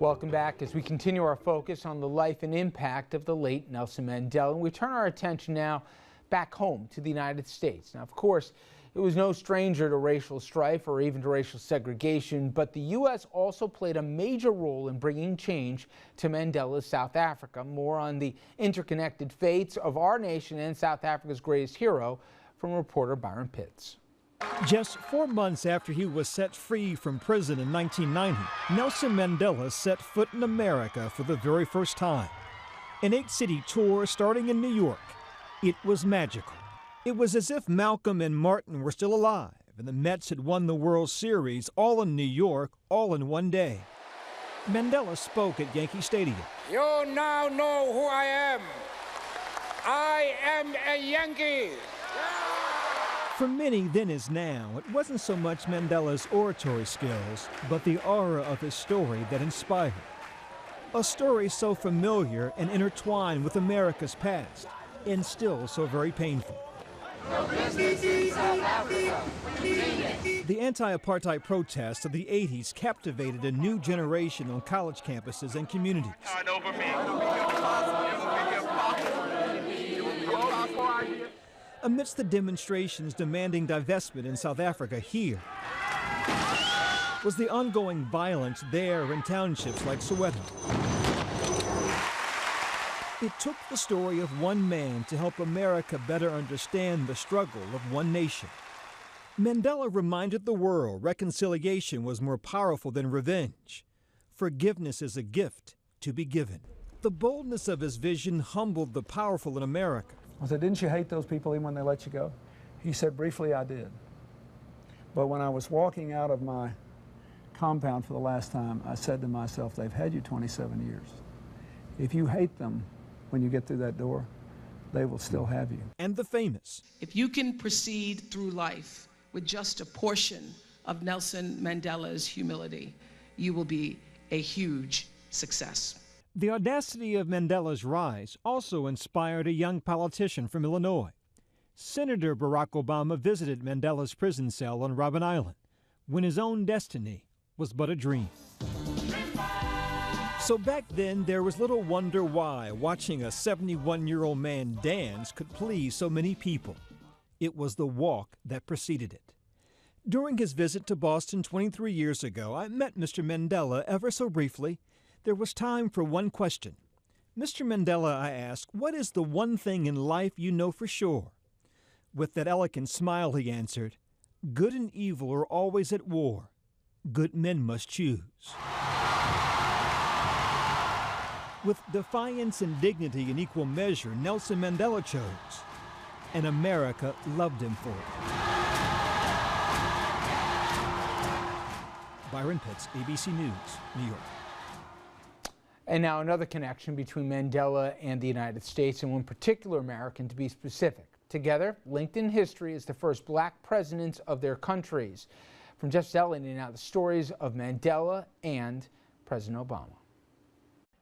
Welcome back as we continue our focus on the life and impact of the late Nelson Mandela. And we turn our attention now back home to the United States. Now, of course, it was no stranger to racial strife or even to racial segregation, but the U.S. also played a major role in bringing change to Mandela's South Africa. More on the interconnected fates of our nation and South Africa's greatest hero from reporter Byron Pitts. Just 4 months after he was set free from prison in 1990, Nelson Mandela set foot in America for the very first time. An 8-city tour starting in New York. It was magical. It was as if Malcolm and Martin were still alive and the Mets had won the World Series all in New York, all in one day. Mandela spoke at Yankee Stadium. You now know who I am. I am a Yankee. For many then as now, it wasn't so much Mandela's oratory skills, but the aura of his story that inspired. A story so familiar and intertwined with America's past, and still so very painful. The anti-apartheid protests of the 80s captivated a new generation on college campuses and communities. Amidst the demonstrations demanding divestment in South Africa, here was the ongoing violence there in townships like Soweto. It took the story of one man to help America better understand the struggle of one nation. Mandela reminded the world reconciliation was more powerful than revenge. Forgiveness is a gift to be given. The boldness of his vision humbled the powerful in America. I said, didn't you hate those people even when they let you go? He said, briefly, I did. But when I was walking out of my compound for the last time, I said to myself, they've had you 27 years. If you hate them when you get through that door, they will still have you. And the famous. If you can proceed through life with just a portion of Nelson Mandela's humility, you will be a huge success. The audacity of Mandela's rise also inspired a young politician from Illinois. Senator Barack Obama visited Mandela's prison cell on Robben Island when his own destiny was but a dream. So back then, there was little wonder why watching a 71-year-old man dance could please so many people. It was the walk that preceded it. During his visit to Boston 23 years ago, I met Mr. Mandela ever so briefly. There was time for one question. Mr. Mandela, I asked, what is the one thing in life you know for sure? With that elegant smile, he answered, good and evil are always at war. Good men must choose. With defiance and dignity in equal measure, Nelson Mandela chose, and America loved him for it. Byron Pitts, ABC News, New York. And now another connection between Mandela and the United States, and one particular American to be specific. Together, linked in history as the first black presidents of their countries. From Jeff Zeleny now, the stories of Mandela and President Obama.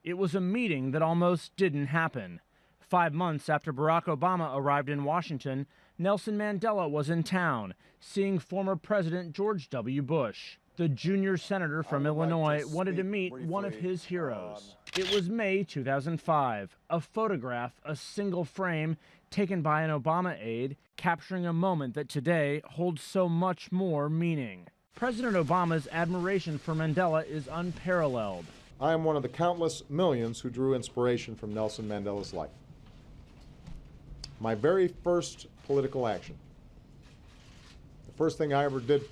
It was a meeting that almost didn't happen. 5 months after Barack Obama arrived in Washington, Nelson Mandela was in town, seeing former President George W. Bush. The junior senator from Illinois wanted to meet one of his heroes. It was May 2005, a photograph, a single frame, taken by an Obama aide, capturing a moment that today holds so much more meaning. President Obama's admiration for Mandela is unparalleled. I am one of the countless millions who drew inspiration from Nelson Mandela's life. My very first political action, the first thing I ever did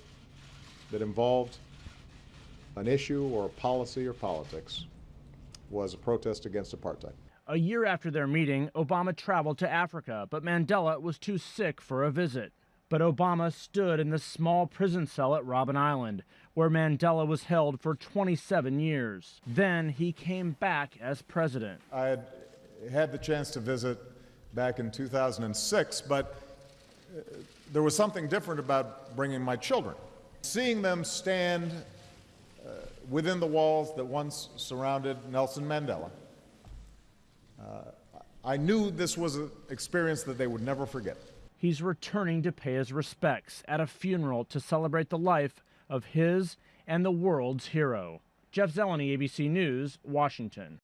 that involved an issue or a policy or politics, was a protest against apartheid. A year after their meeting, Obama traveled to Africa, but Mandela was too sick for a visit. But Obama stood in the small prison cell at Robben Island, where Mandela was held for 27 years. Then he came back as president. I had the chance to visit back in 2006, but there was something different about bringing my children. Seeing them stand within the walls that once surrounded Nelson Mandela, I knew this was an experience that they would never forget. He's returning to pay his respects at a funeral to celebrate the life of his and the world's hero. Jeff Zeleny, ABC News, Washington.